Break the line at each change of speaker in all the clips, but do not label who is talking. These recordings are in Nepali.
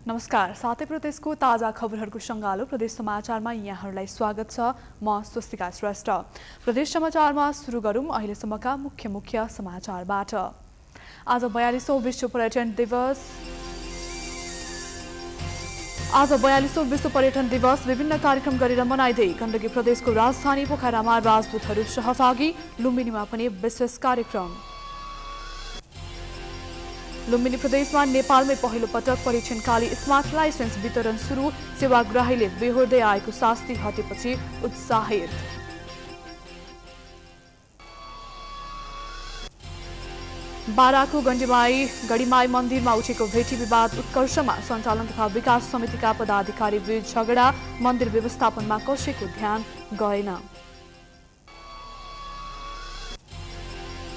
नमस्कार, साथै प्रदेशको ताजा खबरहरूको सङ्गालो प्रदेश समाचारमा यहाँहरूलाई स्वागत छ। म स्वस्तिका श्रेष्ठ। प्रदेश समाचारमा सुरु गरौँ अहिलेसम्मका मुख्य समाचारबाट। आज 42औं विश्व पर्यटन दिवस विभिन्न कार्यक्रम गरेर मनाइँदै गण्डकी प्रदेशको राजधानी पोखरामा राजदूतहरू सहभागी, लुम्बिनीमा पनि विशेष कार्यक्रम। लुम्बिनी प्रदेशमा नेपालमै पहिलो पटक परीक्षणकाली स्मार्ट लाइसेन्स वितरण सुरु, सेवाग्राहीले बेहोर्दै आएको शास्ति हटेपछि उत्साहित। बाराको गढीमाई मन्दिरमा उठेको भेटी विवाद उत्कर्षमा, सञ्चालन तथा विकास समितिका पदाधिकारी बीच झगडा, मन्दिर व्यवस्थापनमा कसैको ध्यान गएन।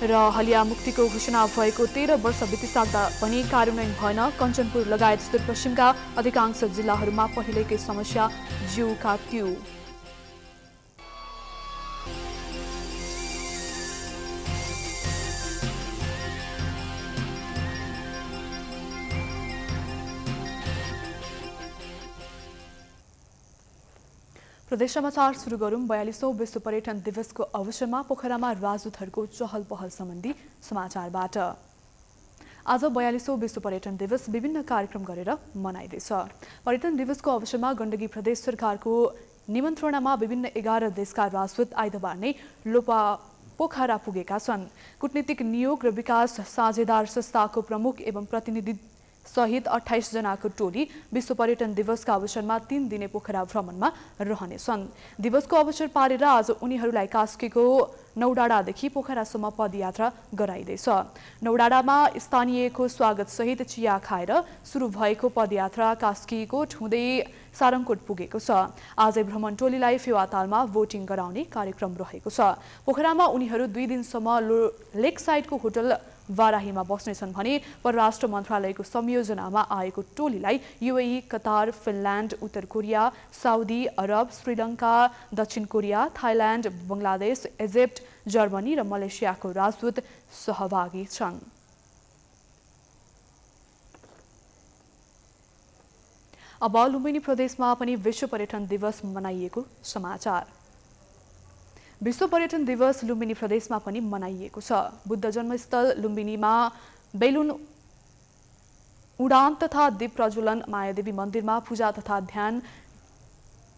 र हलिया मुक्तिको घोषणा भएको 13 वर्ष बितिसक्दा पनि कार्यान्वयन भएन। कञ्चनपुर लगायत सुदूरपश्चिमका अधिकांश जिल्लाहरूमा पहिलेकै समस्या ज्यूका त्यो। प्रदेश समाचार सुरु गरौँ। 42औं विश्व पर्यटन दिवसको अवसरमा पोखरामा राजदूतहरूको चहल पहल सम्बन्धी समाचारबाट। आज 42औं विश्व पर्यटन दिवस विभिन्न कार्यक्रम गरेर मनाइँदैछ। पर्यटन दिवसको अवसरमा गण्डकी प्रदेश सरकारको निमन्त्रणामा विभिन्न 11 देशका राजदूत आइतबार नै पोखरा पुगेका छन्। कूटनीतिक नियोग र विकास साझेदार संस्थाको प्रमुख एवं प्रतिनिधि सहित 28 जनाको टोली विश्व पर्यटन दिवसका अवसरमा 3 दिने पोखरा भ्रमणमा रहनेछन्। दिवसको अवसर पारेर आज उनीहरूलाई कास्कीको नौडाँडादेखि पोखरासम्म पदयात्रा गराइँदैछ। नौडाँडामा स्थानीयको स्वागत सहित चिया खाएर सुरु भएको पदयात्रा कास्कीकोट हुँदै सारङकोट पुगेको छ। आजै भ्रमण टोलीलाई फेवातालमा भोटिङ गराउने कार्यक्रम रहेको छ। पोखरामा उनीहरू 2 दिनसम्म लेक साइडको होटल वाराहीमा बस्नेछन् भने परराष्ट्र मन्त्रालयको संयोजनामा आएको टोलीलाई युएई, कतार, फिनल्यान्ड, उत्तर कोरिया, साउदी अरब, श्रीलङ्का, दक्षिण Korea, Thailand, Bangladesh, Egypt, Germany र मलेसियाको राजदूत सहभागी छन्। अब लुम्बिनी प्रदेशमा पनि विश्व पर्यटन दिवस मनाइएको समाचार। विश्व पर्यटन दिवस लुम्बिनी प्रदेशमा पनि मनाइएको छ। बुद्ध जन्मस्थल लुम्बिनीमा बेलुन उडान तथा दीप प्रज्वलन, मायादेवी मन्दिरमा पूजा तथा ध्यान,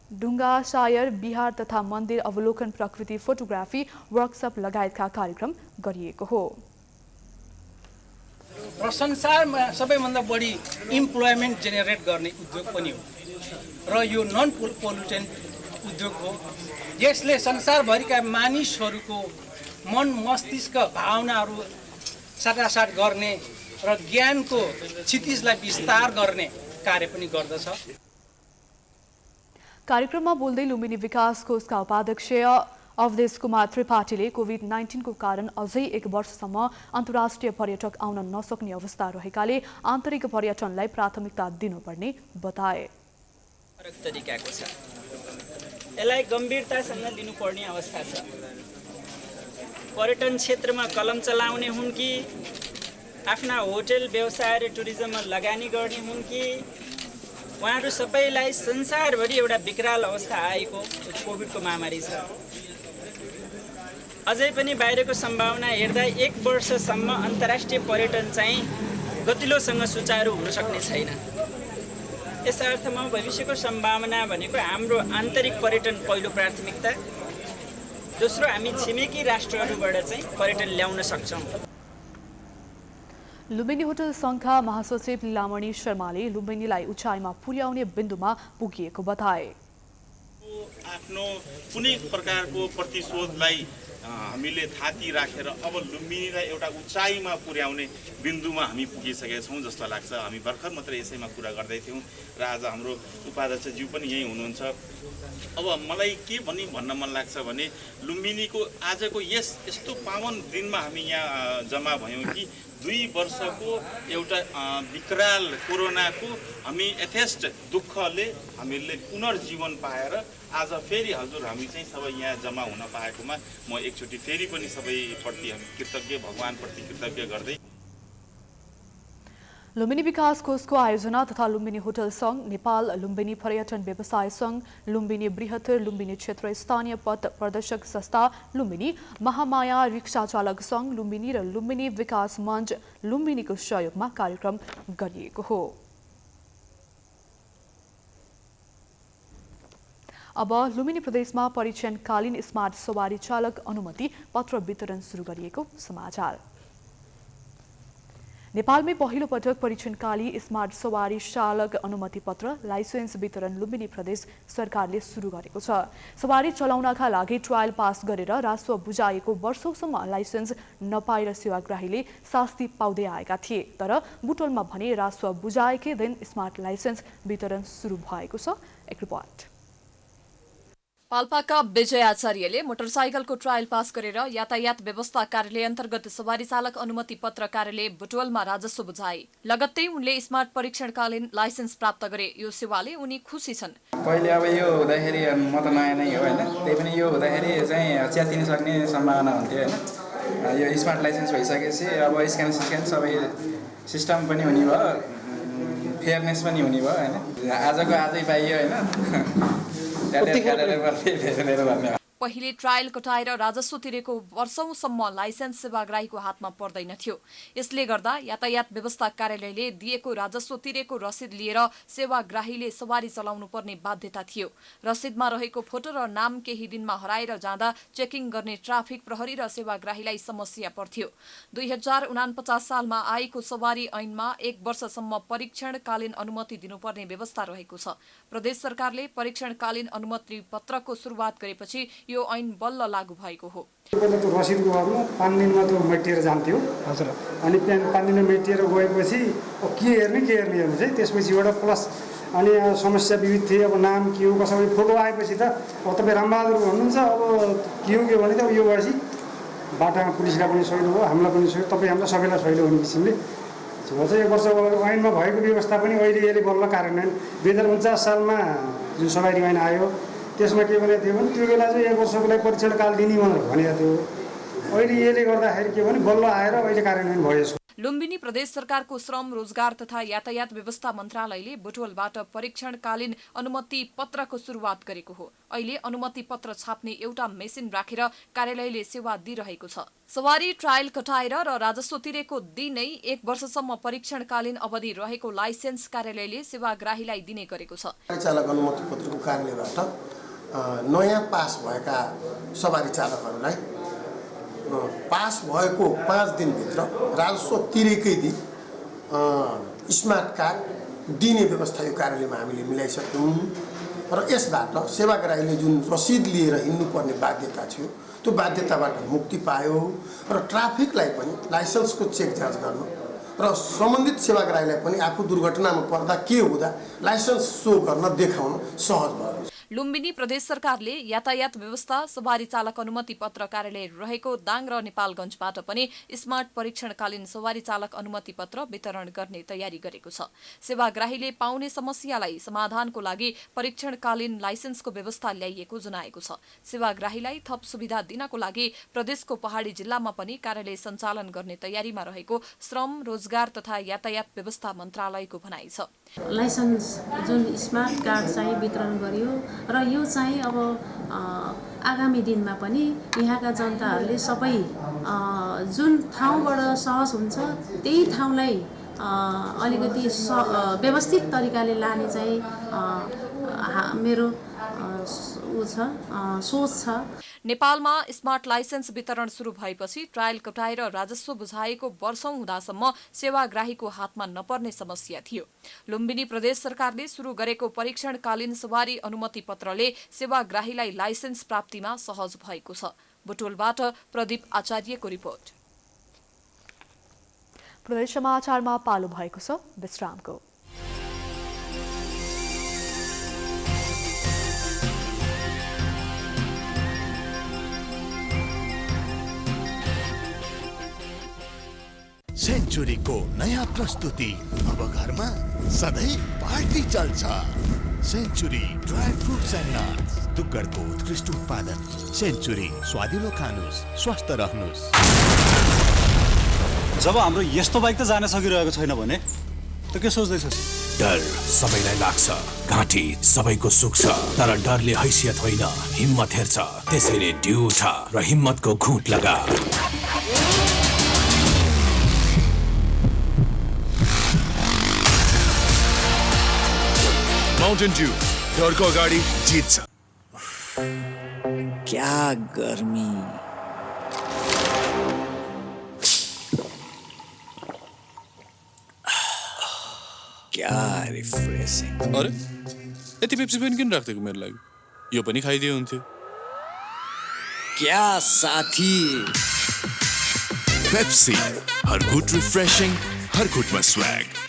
ढुङ्गा शायर बिहार तथा मन्दिर अवलोकन, प्रकृति फोटोग्राफी वर्कसप लगायतका कार्यक्रम गरिएको हो।
र संसारमा सबैभन्दा बढी इम्प्लोयमेन्ट जेनेरेट गर्ने उद्योग पनि हो र यो नन पोल्युटेन्ट उद्योग हो। यसले संसारभरिका मानिसहरूको मन मस्तिष्क भावनाहरू साटासाट गर्ने र ज्ञानको क्षितिजलाई विस्तार गर्ने कार्य पनि गर्दछ।
कार्यक्रममा बोल्दै लुम्बिनी विकास कोषका उपाध्यक्ष अवधेश कुमार त्रिपाठीले कोभिड-19 को कारण अझै 1 वर्षसम्म अन्तर्राष्ट्रिय पर्यटक आउन नसक्ने अवस्था रहेकाले आन्तरिक पर्यटनलाई प्राथमिकता दिनुपर्ने बताए।
फरक तरिकाको छ, यसलाई गम्भीरतासँग लिनुपर्ने अवस्था छ। पर्यटन क्षेत्रमा कलम चलाउने हुन् कि आफ्ना होटल व्यवसाय र टुरिज्ममा लगानी गर्ने हुन् कि उहाँहरू सबैलाई संसारभरि एउटा विकराल अवस्था आएको कोभिडको महामारी छ। अझै पनि बाहिरको सम्भावना हेर्दा 1 वर्षसम्म अन्तर्राष्ट्रिय पर्यटन चाहिँ गतिलोसँग सुचारू हुन सक्ने छैन। यस अर्थमा भविष्यको सम्भावना भनेको हाम्रो आन्तरिक पर्यटन पहिलो प्राथमिकता, दोस्रो हामी छिमेकी राष्ट्रहरूबाट चाहिँ पर्यटन ल्याउन सक्छौँ।
लुम्बिनी होटल सङ्घका महासचिव लीलामणि शर्माले लुम्बिनीलाई उचाइमा पुर्याउने बिन्दुमा पुगिएको बताए।
आफ्नो कुनै प्रकारको प्रतिशोधलाई हामीले थाती राखेर अब लुम्बिनीलाई एउटा उचाइमा पुर्याउने बिन्दुमा हामी पुगिसकेका छौँ जस्तो लाग्छ। हामी भर्खर मात्र यसैमा कुरा गर्दै थियौँ र आज हाम्रो उपाध्यक्षज्यू पनि यही हुनुहुन्छ। अब मलाई के भन्न मन लाग्छ भने लुम्बिनीको आजको यस्तो पावन दिनमा हामी यहाँ जम्मा भयौँ कि 2 वर्षको एउटा विकराल कोरोनाको हामी यथेष्ट दुःखले हामीले पुनर्जीवन पाएर आज फेरि हजुर हामी चाहिँ सबै यहाँ जम्मा हुन पाएकोमा म एकचोटि फेरि पनि सबैप्रति हामी कृतज्ञ, भगवानप्रति कृतज्ञ गर्दै।
लुम्बिनी विकास कोषको आयोजना तथा लुम्बिनी होटल सङ्घ, नेपाल लुम्बिनी पर्यटन व्यवसाय सङ्घ, लुम्बिनी बृहत्तर लुम्बिनी क्षेत्र स्थानीय पथ प्रदर्शक संस्था लुम्बिनी, महामाया रिक्सा चालक सङ्घ लुम्बिनी र लुम्बिनी विकास मञ्च लुम्बिनीको सहयोगमा कार्यक्रम गरिएको हो। अब लुम्बिनी प्रदेशमा परीक्षणकालीन स्मार्ट सवारी चालक अनुमति पत्र वितरण सुरु गरिएको समाचार। नेपालमै पहिलो पटक परीक्षणकालीन स्मार्ट सवारी चालक अनुमति पत्र लाइसेन्स वितरण लुम्बिनी प्रदेश सरकारले सुरु गरेको छ। सवारी चलाउनका लागि ट्रायल पास गरेर राजस्व बुझाएको वर्षौंसम्म लाइसेन्स नपाएर सेवाग्राहीले शास्ति पाउँदै आएका थिए। तर बुटोलमा भने राजस्व बुझाएकै दिन स्मार्ट लाइसेन्स वितरण सुरु भएको छ। एक रिपोर्ट।
पाल्पाका विजय आचार्यले मोटरसाइकलको ट्रायल पास गरेर यातायात व्यवस्था कार्यालय अन्तर्गत सवारी चालक अनुमति पत्र कार्यालय बुटवलमा राजस्व बुझाए। लगत्तै उनले स्मार्ट परीक्षणकालीन लाइसेन्स प्राप्त गरे। यो सेवाले उनी खुसी छन्।
पहिले अब यो हुँदाखेरि म त नयाँ नै हो होइन, त्यही पनि यो हुँदाखेरि चाहिँ च्यातिन सक्ने सम्भावना हुन्थ्यो होइन। यो स्मार्ट लाइसेन्स भइसकेपछि अब स्क्यान सबै सिस्टम पनि हुने भयो, फेयरनेस पनि हुने भयो होइन। आजको आजै पाइयो होइन।
पहिले ट्रायल कटाएर राजस्व तिरेको वर्षौंसम्म लाइसेन्स सेवाग्राहीको हातमा पर्दैनथ्यो। यसले गर्दा यातायात व्यवस्था कार्यालयले दिएको राजस्व तिरेको रसिद लिएर सेवाग्राहीले सवारी चलाउनु पर्ने बाध्यता थियो। रसिदमा रहेको फोटो र नाम केही दिनमा हराएर जाँदा चेकिङ गर्ने ट्राफिक प्रहरी र सेवाग्राहीलाई समस्या पर्थ्यो। 2049 सालमा आएको सवारी ऐनमा 1 वर्षसम्म परीक्षणकालीन अनुमति दिनुपर्ने व्यवस्था रहेको छ। प्रदेश सरकारले परीक्षणकालीन अनुमति पत्रको सुरुवात गरेपछि यो ऐन बल्ल लागू भएको हो।
पहिला त रसिदको घरमा 5 दिनमा त मेटिएर जान्थ्यो हजुर, अनि 5 दिन मेटिएर गएपछि के हेर्ने हेर्नु चाहिँ त्यसपछि एउटा प्लस अनि समस्या विविध थिए। अब नाम के हो कसरी फोटो आएपछि त अब तपाईँ रामबहादुर भन्नुहुन्छ, अब के हो भने त अब यो भएपछि बाटामा पुलिसलाई पनि सहिलो हो, हामीलाई पनि सहिलो, तपाईँ हामीलाई सबैलाई सहिलो हुने किसिमले चाहिँ 1 वर्ष ऐनमा भएको व्यवस्था पनि अहिले यसले बल्ल कार्यान्वयन 2049 सालमा जुन सवारी ऐन आयो त्यसमा के भनेको थियो भने त्यो बेला चाहिँ 1 वर्षको लागि परीक्षणकाल दिने भनेको थियो। अहिले यसले गर्दाखेरि के भने बल्ल आएर अहिले कार्यान्वयन भयो।
लुम्बिनी प्रदेश सरकारको श्रम रोजगार तथा यातायात व्यवस्था मन्त्रालयले बुटवलबाट परीक्षणकालीन अनुमति पत्रको सुरुवात गरेको हो। अहिले अनुमति पत्र छाप्ने एउटा मेसिन राखेर कार्यालयले सेवा दिइरहेको छ। सवारी ट्रायल कटाएर र राजस्व तिरेको दिनै 1 वर्षसम्म परीक्षणकालीन अवधि रहेको लाइसेन्स कार्यालयले सेवाग्राहीलाई दिने गरेको छ।
चालक अनुमति पत्रको कार्यालयबाट नयाँ पास भएका सवारी चालकहरूलाई पास भएको 5 दिनभित्र राजस्व तिरेकै दिन स्मार्ट कार्ड दिने व्यवस्था यो कार्यालयमा हामीले मिलाइसक्यौँ र यसबाट सेवाग्राहीले जुन रसिद लिएर हिँड्नुपर्ने बाध्यता थियो त्यो बाध्यताबाट मुक्ति पायो र ट्राफिकलाई पनि लाइसेन्सको चेक जाँच गर्न र सम्बन्धित सेवाग्राहीलाई पनि आफू दुर्घटनामा पर्दा के हुँदा लाइसेन्स सो गर्न देखाउन सहज भयो।
लुम्बिनी प्रदेश सरकारले यातायात व्यवस्था सवारी चालक अनुमति पत्र कार्यालय रहेको दाङ र नेपालगञ्जबाट पनि स्मार्ट परीक्षणकालीन सवारी चालक अनुमति पत्र वितरण गर्ने तयारी गरेको छ। सेवाग्राहीले पाउने समस्यालाई समाधानको लागि परीक्षणकालीन लाइसेन्सको व्यवस्था ल्याइएको जनाएको छ। सेवाग्राहीलाई थप सुविधा दिनको लागि प्रदेशको पहाडी जिल्लामा पनि कार्यालय सञ्चालन गर्ने तयारीमा रहेको श्रम रोजगार तथा यातायात व्यवस्था मन्त्रालयको भनाइ छ।
लाइसेन्स जुन स्मार्ट कार्ड चाहिँ वितरण गरियो र यो चाहिँ अब आगामी दिनमा पनि यहाँका जनताहरूले सबै जुन ठाउँबाट सहज हुन्छ त्यही ठाउँलाई अलिकति व्यवस्थित तरिकाले लाने चाहिँ मेरो सोच छ।
नेपालमा स्मार्ट लाइसेन्स वितरण सुरु भएपछि ट्रायल कटाएर राजस्व बुझाएको वर्षौं हुँदासम्म सेवाग्राहीको हातमा नपर्ने समस्या थियो। लुम्बिनी प्रदेश सरकारले सुरु गरेको परीक्षणकालीन सवारी अनुमति पत्रले सेवाग्राहीलाई लाइसेन्स प्राप्तिमा सहज भएको छ। बुटोलबाट प्रदीप आचार्यको रिपोर्ट।
प्रदेश समाचारमा पालो भएको छ विश्रामको।
सेन्चुरी को नयाँ प्रस्तुति अब घरमा सधैँ पार्टी चल्छ। Century dry fruits and nuts दुग्गडको उत्कृष्ट उत्पादन। सेन्चुरी स्वादिलो खानुस् स्वस्थ रहनुस्।
जब हाम्रो यस्तो बाइक त जान सकिरहेको छैन भने त के सोच्दैछस्?
डर सबैलाई लाग्छ, घाँटी सबैको सुक्छ, तर डरले हैसियत होइन, हिम्मत हेर्छ। त्यसैले ड्यू छ र हिम्मतको घुँट लगा।
माउन्टेन ड्यू, डरको अगाडि जित्छ।
क्या गर्मी! क्या रिफ्रेसिङ!
अरे यति पेप्सी पनि किन राख्दिएको मेरो लागि? यो पनि खाइदिए हुन्थ्यो।
क्या साथी!
पेप्सी, हर घुट रिफ्रेशिङ, हर घुटमा स्वैग।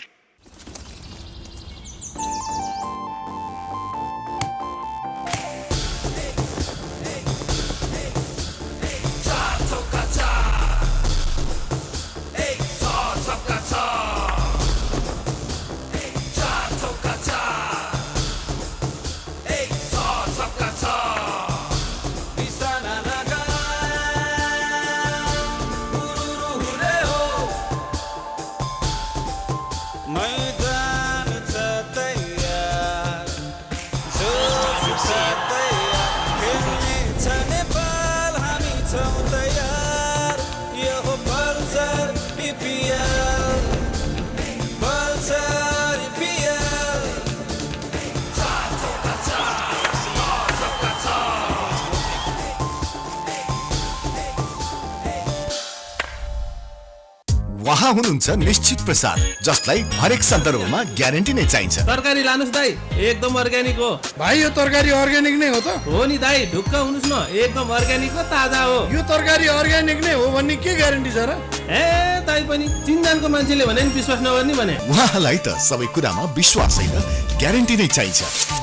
वहाँ हुनुहुन्छ निश्चित प्रसाद, जसलाई हरेक सन्दर्भमा ग्यारेन्टी नै चाहिन्छ।
तरकारी लानुस् दाइ, एकदम अर्ग्यानिक हो।
भाइ यो तरकारी अर्ग्यानिक नै हो त?
हो नि दाइ, ढुक्क हुनुस् न, एकदम अर्ग्यानिक हो, ताजा हो।
यो तरकारी अर्ग्यानिक नै हो भन्ने के ग्यारेन्टी छ र?
ए दाइ पनि चिन्जानको मान्छेले भने नि विश्वास नगर्ने भने।
उहाँलाई त सबै कुरामा विश्वास छैन, ग्यारेन्टी नै चाहिन्छ।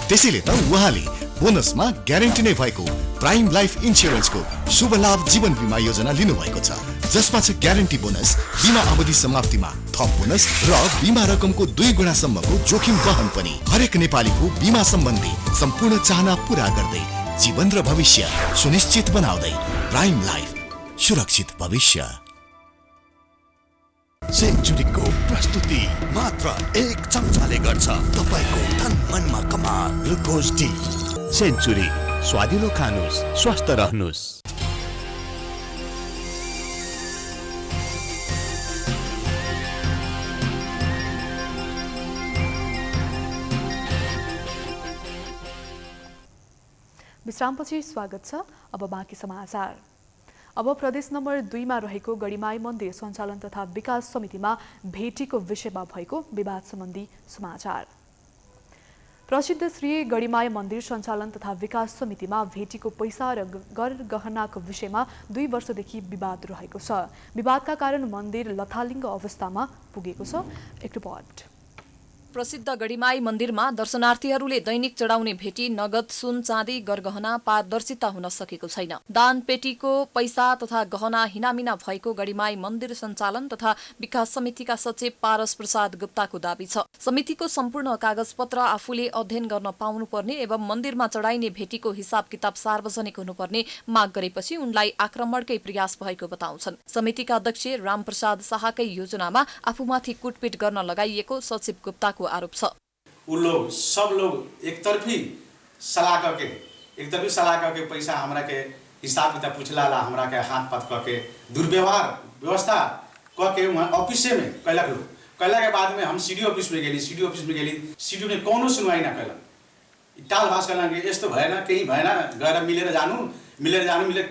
त्यसैले त उहाँले बोनसमा ग्यारेन्टी नै भएको प्राइम लाइफ इन्स्योरेन्सको शुभ लाभ जीवन बिमा योजना लिनुभएको छ, जसमा छ ग्यारेन्टी बोनस, बिमा अवधि समाप्तिमा थप बोनस र बिमा रकमको 2 गुणासम्मको जोखिम वहन पनि। हरेक नेपालीको बिमा सम्बन्धी सम्पूर्ण चाहना पूरा गर्दै जीवन र भविष्य सुनिश्चित बनाउँदै प्राइम लाइफ, सुरक्षित भविष्य। सेन्चुरीको प्रस्तुति मात्र 1 चम्चाले गर्छ तपाईको तन मनमा कमाल। Glucose D. सेन्चुरी, स्वादिलो खानुस्, स्वस्थ रहनुस्।
विश्रामपछि स्वागत छ। अब बाँकी समाचार। अब प्रदेश नम्बर 2 मा रहेको गढीमाई मन्दिर सञ्चालन तथा विकास समितिमा भेटीको विषयमा भएको विवाद सम्बन्धी समाचार। प्रसिद्ध श्री गढीमाई मन्दिर सञ्चालन तथा विकास समितिमा भेटीको पैसा र गहनाको विषयमा 2 वर्षदेखि विवाद रहेको छ। विवादका कारण मन्दिर लथालिङ्ग अवस्थामा पुगेको छ। एक रिपोर्ट।
प्रसिद्ध गढीमाई मन्दिरमा दर्शनार्थीहरूले दैनिक चढाउने भेटी, नगद, सुन, चाँदी, गरगहना पारदर्शिता हुन सकेको छैन। दान पेटीको पैसा तथा गहना हिनामिना भएको गढीमाई मन्दिर सञ्चालन तथा विकास समितिका सचिव पारस प्रसाद गुप्ताको दाबी छ। समितिको सम्पूर्ण कागजपत्र आफूले अध्ययन गर्न पाउनुपर्ने एवं मन्दिरमा चढाइने भेटीको हिसाब किताब सार्वजनिक हुनुपर्ने माग गरेपछि उनलाई आक्रमणकै प्रयास भएको बताउँछन्। समितिका अध्यक्ष रामप्रसाद शाहकै योजनामा आफूमाथि कुटपिट गर्न लगाइएको सचिव गुप्ताको आरोप छ।
वो लोग सब लोग एक तरफी सलाह करके पैसा हमरा के हिसाब किताब पूछला ला, हमरा के हाथ पात करके दुर्व्यवहार व्यवस्था करके वहाँ ऑफिस में कैलक लोग। कैला के बाद में हम सीडी ऑफिस में गेली, सीडी में कौनो सुनवाई ना कैलक। टाल भास करना कि यस्तो भएन, केही भएन, गएर मिलेर जानु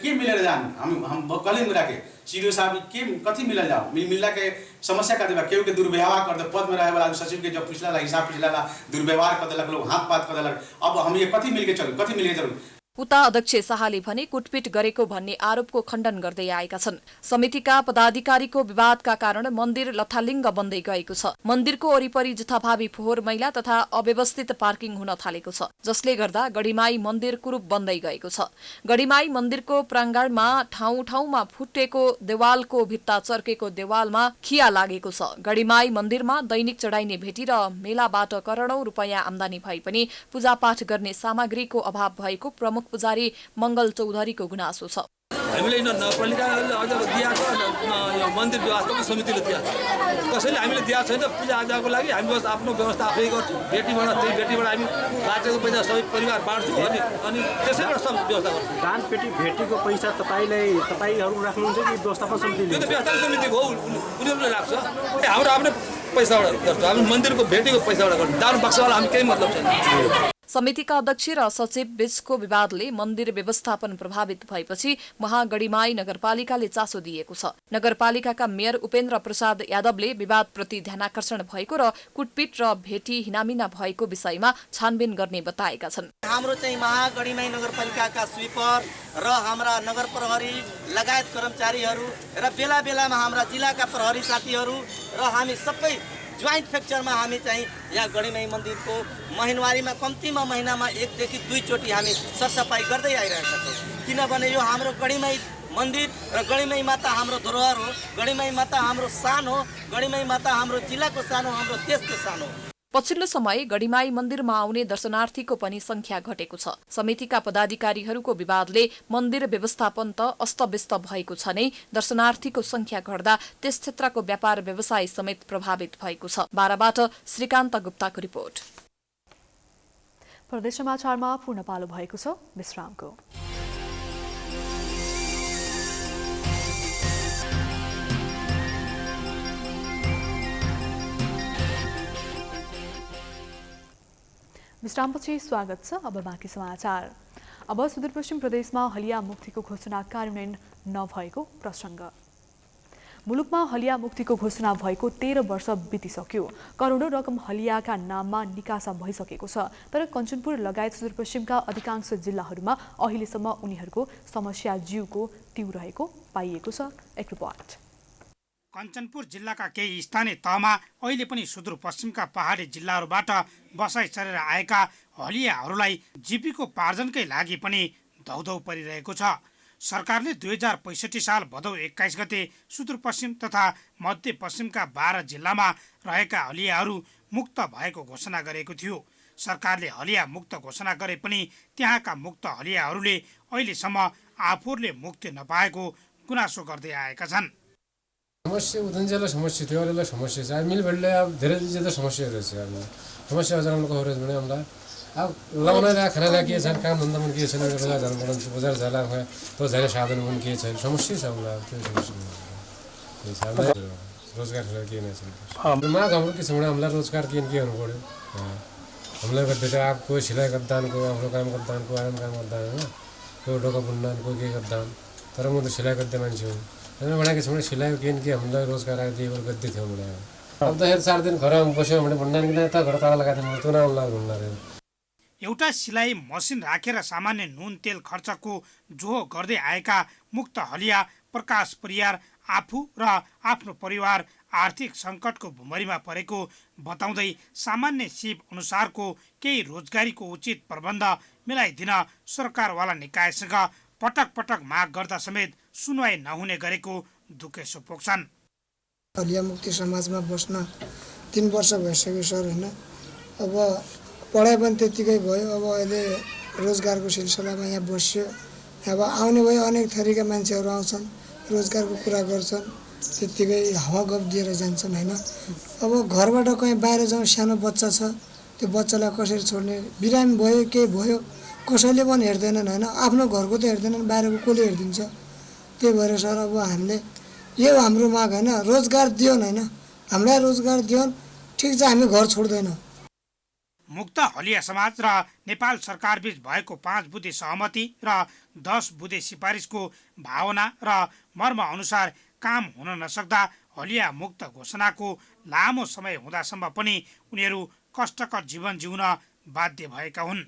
के मिलेर जानु। हम कले मुरा के सीडीओ साहब के कथी मिलल जाओ, मिलला के समस्या कर देबा, केहू के दुर्व्यवहार कर दे, पद में रहे वाला सचिव के जब पिछला हिसाब पिछला दुर्व्यवहार कर देलक लोग, हाथ पात कर देलक। अब हम ये कथी मिल के चलू।
उता अध्यक्ष शाहले भने कुटपिट गरेको भन्ने आरोपको खण्डन गर्दै आएका छन्। समितिका पदाधिकारीको विवादका कारण मन्दिर लथालिङ्ग बन्दै गएको छ। मन्दिरको वरिपरि जथाभावी फोहोर मैला तथा अव्यवस्थित पार्किङ हुन थालेको छ, जसले गर्दा गढीमाई मन्दिर कुरूप बन्दै गएको छ। गढीमाई मन्दिरको प्राङ्गणमा ठाउँ-ठाउँमा फुटेको देवालको भित्ता चर्केको देवालमा खिया लागेको छ। गढीमाई मन्दिरमा दैनिक चढाइने भेटी र मेलाबाट करोडौं रुपैयाँ आम्दानी भए पनि पूजापाठ गर्ने सामग्रीको अभाव भएको प्रमुख पुजारी मंगल चौधरीको गुनासो छ।
हामीले यिनीहरू नगरपालिकाले अझ दिएको यो मन्दिर व्यवस्थापन समितिले दिएको छ। कसैले हामीले दिएको छैन। पूजाआजाको लागि हामी बस आफ्नो व्यवस्था आफै गर्छौँ। बेटीबाट त्यही बेटीबाट हामी बाँचेको पैसा सबै परिवार बाँड्छौँ अनि त्यसैबाट सब व्यवस्था गर्छौँ।
दान पेटी भेटीको पैसा तपाईँहरू राख्नुहुन्छ कि व्यवस्थापन समितिले?
त्यो त व्यवस्थापन समितिको हो, उनीहरूले राख्छ। हाम्रो आफ्नै पैसाबाट गर्छौँ। हामी मन्दिरको भेटीको पैसाबाट गर्छौँ। दान बक्सावाला हामी केही मतलब छैन।
समितिका अध्यक्ष र सचिव बीचको विवादले मन्दिर व्यवस्थापन प्रभावित भएपछि महागढीमाई नगरपालिकाले चासो दिएको छ। नगरपालिकाका मेयर उपेन्द्र प्रसाद यादवले विवादप्रति ध्यानाकर्षण भएको र कुटपिट र भेटी हिनामिना भएको विषयमा छानबिन गर्ने बताएका छन्।
हाम्रो चाहिँ महागढीमाई नगरपालिकाका स्विपर र हाम्रा नगर प्रहरी लगायत कर्मचारीहरू र बेला बेलामा हाम्रा जिल्लाका प्रहरी साथीहरू र हामी सबै जोइन्ट फ्रेक्चरमा हामी चाहिँ यहाँ गढीमाई मन्दिरको महिनावारीमा कम्तीमा महिनामा 1 देखि 2 चोटि हामी सरसफाई गर्दै आइरहेका छौँ। किनभने यो हाम्रो गढीमाई मन्दिर र गढीमाई माता हाम्रो धरोहर हो। गढीमाई माता हाम्रो शान हो। गढीमाई माता हाम्रो जिल्लाको शान हो, हाम्रो देशको शान हो।
पछिल्लो समय गढीमाई मन्दिरमा आउने दर्शनार्थीको पनि संख्या घटेको छ। समितिका पदाधिकारीहरूको विवादले मन्दिर व्यवस्थापन त अस्तव्यस्त भएको छ नै, दर्शनार्थीको संख्या घट्दा त्यस क्षेत्रको व्यापार व्यवसाय समेत प्रभावित भएको छ। बाराबाट श्रीकान्त गुप्ताको रिपोर्ट।
प्रदेश समाचारमा पूर्ण पालो भएको छ विश्रामको। विश्रामपछि स्वागत छ। अब बाँकी समाचार। अब सुदूरपश्चिम प्रदेशमा हलिया मुक्तिको घोषणा कार्यान्वयन नभएको प्रसङ्ग। मुलुकमा हलिया मुक्तिको घोषणा भएको 13 वर्ष बितिसक्यो। करोडौं रकम हलियाका नाममा निकासा भइसकेको छ। तर कञ्चनपुर लगायत सुदूरपश्चिमका अधिकांश जिल्लाहरूमा अहिलेसम्म उनीहरूको समस्या जीवको तीव्र रहेको पाइएको छ। एक रिपोर्ट।
कञ्चनपुर जिल्लाका केही स्थानीय तहमा अहिले पनि सुदूरपश्चिमका पहाडी जिल्लाहरूबाट बसाइ चलेर आएका हलियाहरूलाई जीविकोपार्जनकै लागि पनि धौधौ परिरहेको छ। सरकारले 2065 साल भदौ 21 गते सुदूरपश्चिम तथा मध्यपश्चिमका 12 जिल्लामा रहेका हलियाहरू मुक्त भएको घोषणा गरेको थियो। सरकारले हलिया मुक्त घोषणा गरे पनि त्यहाँका मुक्त हलियाहरूले अहिलेसम्म आफूहरूले मुक्ति नपाएको गुनासो गर्दै आएका छन्।
समस्या उदनजेला समस्या थियो, अरूलाई समस्या छ। मिलभेटले अब धेरै ज्यादा समस्याहरू छ। अब समस्या अचानक खबर भने हामीलाई अब लगाउन खाना के छ, काम धन्दा पनि के छैन, बजार जानु पर्छ, बजार जाला तो जाने साधन पनि के छैन, समस्या छ हामीलाई। त्यो समस्या रोजगार के नै छैन। माग हाम्रो के छ भने हामीलाई रोजगार के हुनु पर्यो। हामीलाई गर्दै त अब कोही सिलाइ गर्दान, कोही आफ्नो काम गर्दान, कोही आराम काम गर्दान, होइन, कोही ढोका बुन्दान, कोही के गर्दान। तर म त सिलाइ गर्दै मान्छे हो। बनाएको छ भने सिलाइको के हामीलाई रोजगार दिएको गर्दै थियो मैले। अब त 4 दिन घरमा बस्यो भने भन्नान कि त घर ताला लगाइदिनु त्यो नआउला भन्नाले।
एउटा सिलाइ मसिन राखेर सामान्य नुन तेल खर्चको जोहो गर्दै आएका मुक्त हलिया प्रकाश परियार आफू र आफ्नो परिवार आर्थिक सङ्कटको भुमरीमा परेको बताउँदै सामान्य सिप अनुसारको केही रोजगारीको उचित प्रबन्ध मिलाइदिन सरकारवाला निकायसँग पटक पटक माग गर्दा समेत सुनवाई नहुने गरेको दुखेसो पोख्छन्।
हलिया मुक्ति समाजमा बस्न 3 वर्ष भइसक्यो सर, होइन। अब पढाइ पनि त्यतिकै भयो। अब अहिले रोजगारको सिलसिलामा यहाँ बस्यो। अब आउने भयो अनेक थरीका मान्छेहरू आउँछन्, रोजगारको कुरा गर्छन्, त्यतिकै हावा गफ दिएर जान्छन्, होइन। अब घरबाट कहीँ बाहिर जाउँ, सानो बच्चा छ, त्यो बच्चालाई कसरी छोड्ने, बिरामी भयो केही भयो कसैले पनि हेर्दैनन्, होइन। आफ्नो घरको त हेर्दैनन्, बाहिरको कसले हेरिदिन्छ। त्यही भएर सर अब हामीले यो हाम्रो माग, होइन, रोजगार दियोन्, होइन, हामीलाई रोजगार दियोन्, ठिक छ, हामी घर छोड्दैनौँ।
मुक्त हलिया समाज र नेपाल सरकारबीच भएको 5 बुँदे सहमति र 10 बुँदे सिफारिसको भावना र मर्म अनुसार काम हुन नसक्दा हलिया मुक्त घोषणाको लामो समय हुँदासम्म पनि उनीहरू कष्टकर जीवन जिउन बाध्य भएका हुन्।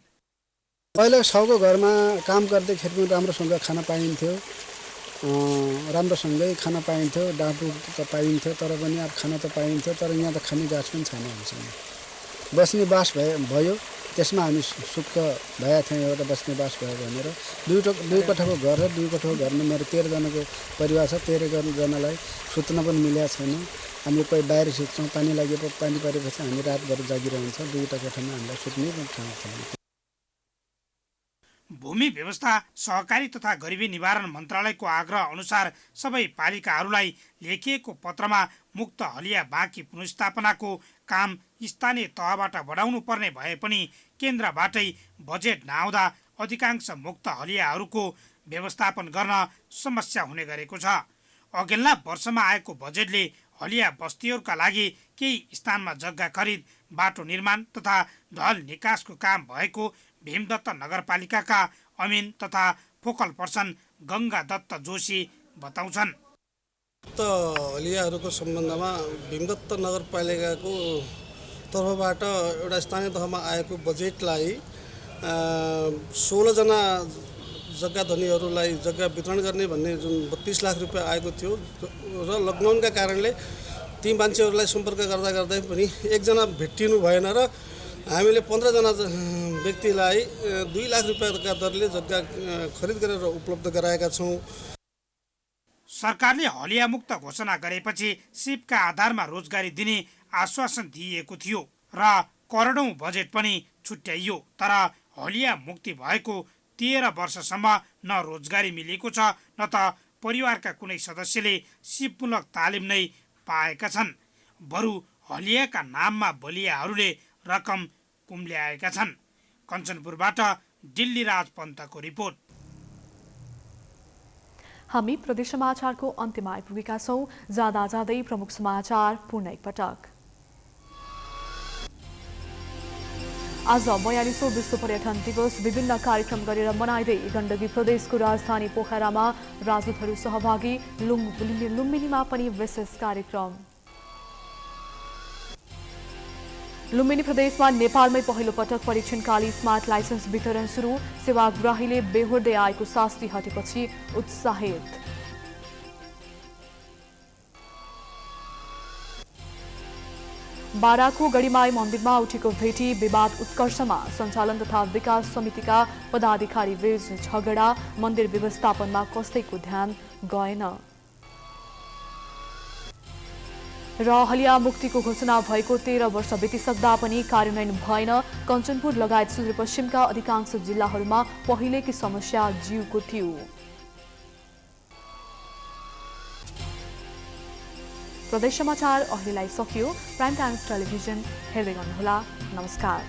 पहिले सबको घरमा काम गर्दैखेरि पनि राम्रोसँग खान पाइन्थ्यो, राम्रोसँगै खान पाइन्थ्यो, डाँटु त पाइन्थ्यो, तर पनि अब खान त पाइन्थ्यो। तर यहाँ त खाने गाछ पनि छैन हामीसँग। बस्ने बास भयो, त्यसमा हामी सुख भएका थियौँ। एउटा बस्ने बास भयो भनेर 2 कोठाको घर र 2 कोठाको घरमा मेरो 13 जनाको परिवार छ। 13 जनालाई सुत्न पनि मिलेको छैन। हामीले कोही बाहिर सुत्छौँ, पानी परेपछि हामी रातभर जागिरहन्छ। 2वटा कोठामा हामीलाई सुत्ने पनि ठाउँ छैन।
भूमि व्यवस्था सहकारी तथा गरिबी निवारण मन्त्रालयको आग्रह अनुसार सबै पालिकाहरूलाई लेखिएको पत्रमा मुक्त हलिया बाँकी पुनर्स्थापनाको काम स्थानीय तहबाट बढाउनु पर्ने भए पनि केन्द्रबाटै बजेट नआउँदा अधिकांश मुक्त हलियाहरूको व्यवस्थापन गर्न समस्या हुने गरेको छ। अघिल्ला वर्षमा आएको बजेटले हलिया बस्तीहरूका लागि केही स्थानमा जग्गा खरिद, बाटो निर्माण तथा ढल निकासको काम भएको भीमदत्त नगरपालिकाका अमिन तथा फोकल पर्सन गंगा दत्त जोशी बताउँछन्।
हलियाहरूको सम्बन्धमा भीमदत्त नगरपालिकाको तर्फबाट एउटा स्थानीय तहमा आएको बजेटलाई 16 जना जग्गा धनीहरूलाई जग्गा वितरण गर्ने भन्ने जुन 32 लाख रुपियाँ आएको थियो र लकडाउनका कारणले ती मान्छेहरूलाई सम्पर्क गर्दा गर्दै पनि एकजना भेटिनु भएन र हामीले 15 जना व्यक्तिलाई 2 लाख रुपियाँका दरले जग्गा खरिद गरेर उपलब्ध गराएका छौँ।
सरकारले हलिया मुक्त घोषणा गरेपछि सिपका आधारमा रोजगारी दिने आश्वासन दिएको थियो र करोडौं बजेट पनि छुट्याइयो। तर हलिया मुक्ति भएको 13 वर्षसम्म न रोजगारी मिलेको छ न त परिवारका कुनै सदस्यले सिपमूलक तालिम नै पाएका छन्। बरु हलियाका नाममा बलियाहरूले रकम कुम्ल्याएका छन्। कञ्चनपुरबाट दिल्ली राज पन्तको रिपोर्ट।
हामी प्रदेश समाचारको अन्त्यमा आइपुगेका छौं। जाँदा जाँदै प्रमुख समाचार पुनः एकपटक। आज 42औं विश्व पर्यटन दिवस विभिन्न कार्यक्रम गरेर मनाइँदै गण्डकी प्रदेशको राजधानी पोखरामा राजदूतहरू सहभागी, लुम्बिनीमा पनि विशेष कार्यक्रम। लुम्बिनी प्रदेशमा नेपालमै पहिलो पटक परीक्षणकाली स्मार्ट लाइसेन्स वितरण सुरु। सेवाग्राहीले बेहोर्दै आएको शास्ति हटेपछि उत्साहित। बाराको गढीमाई मन्दिरमा उठेको भेटी विवाद उत्कर्षमा सञ्चालन तथा विकास समितिका पदाधिकारी बीच झगडा। मन्दिर व्यवस्थापनमा कसैको ध्यान गएन। र हलिया मुक्तिको घोषणा भएको 13 वर्ष बितिसक्दा पनि कार्यान्वयन भएन। कञ्चनपुर लगायत सुदूरपश्चिमका अधिकांश जिल्लाहरूमा पहिलेकै समस्या जीवको थियो। प्रदेश समाचार अहिलेलाई सकियो। प्राइम टाइम्स टेलिभिजन हेर्दै गर्नुहोला। नमस्कार।